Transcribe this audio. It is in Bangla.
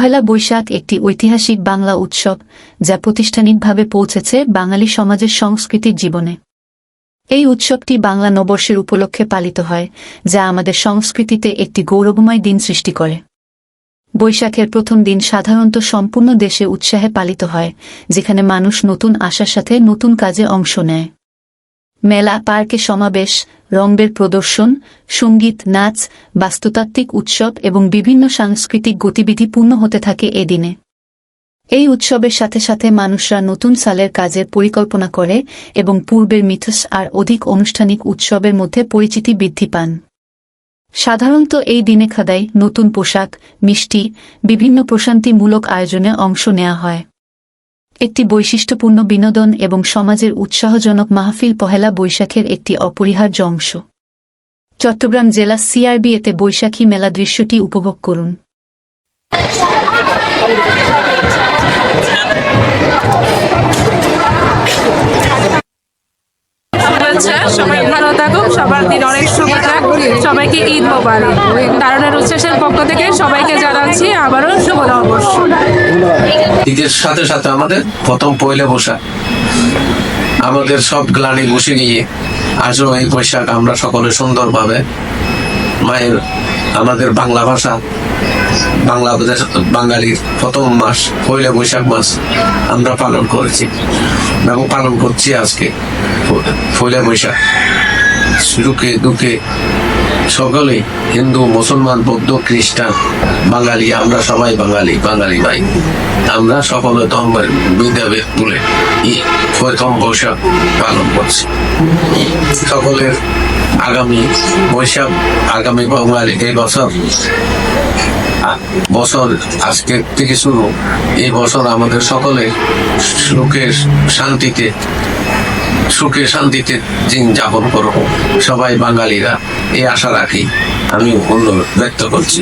পহেলা বৈশাখ একটি ঐতিহাসিক বাংলা উৎসব যা প্রাতিষ্ঠানিকভাবে পৌঁছেছে বাঙালি সমাজের সাংস্কৃতিক জীবনে। এই উৎসবটি বাংলা নববর্ষের উপলক্ষে পালিত হয়, যা আমাদের সংস্কৃতিতে একটি গৌরবময় দিন সৃষ্টি করে। বৈশাখের প্রথম দিন সাধারণত সম্পূর্ণ দেশে উৎসাহে পালিত হয়, যেখানে মানুষ নতুন আশার সাথে নতুন কাজে অংশ নেয়। মেলা, পার্কে সমাবেশ, রঙের প্রদর্শন, সঙ্গীত, নাচ, বাস্তুতাত্ত্বিক উৎসব এবং বিভিন্ন সাংস্কৃতিক গতিবিধি পূর্ণ হতে থাকে এদিনে। এই উৎসবের সাথে সাথে মানুষরা নতুন সালের কাজের পরিকল্পনা করে এবং পূর্বের মিথস আর অধিক আনুষ্ঠানিক উৎসবের মধ্যে পরিচিতি বৃদ্ধি পান। সাধারণত এই দিনে খাদাই, নতুন পোশাক, মিষ্টি, বিভিন্ন প্রশান্তিমূলক আয়োজনে অংশ নেওয়া হয়। একটি বৈশিষ্ট্যপূর্ণ বিনোদন এবং সমাজের উৎসাহজনক মাহফিল পহেলা বৈশাখের একটি অপরিহার্য অংশ। চট্টগ্রাম জেলা সিআরবি-এতে বৈশাখী মেলা দৃশ্যটি উপভোগ করুন। সবাই ভালো থাকুক, সবার দিন অনেক শুভ থাক, সবাইকে ঈদ মোবারক। কারণের উচ্ছ্বাসের পক্ষ থেকে সবাইকে জানাচ্ছি আবারও শুভ নববর্ষ। ঈদের সাথে সাথে আমাদের প্রথম পয়লা বৈশাখ, আমাদের সব গ্লানি বসে গিয়ে আজও এই বৈশাখ আমরা সকলে সুন্দরভাবে মায়ের আমাদের বাংলা ভাষা, বাংলাদেশ বাঙালির প্রথম মাস পয়লা বৈশাখ মাস আমরা পালন করেছি এবং পালন করছি আজকে পয়লা বৈশাখ। সুখে দুঃখে সকলে, হিন্দু, মুসলমান, বৌদ্ধ, খ্রিস্টান, বাঙালি, আমরা সবাই বাঙালি ভাই। আমরা সকলে ধর্মের ভেদাভেদ ভুলে প্রথম বৈশাখ পালন করছি। সকলের আগামী বৈশাখ, আগামী বাঙালি এই বছর আজকের থেকে শুরু, এই বছর আমাদের সকলে সুখে শান্তিতে দিন যাপন করো সবাই বাঙালিরা, এই আশা রাখি আমি অনুরোধ ব্যক্ত করছি।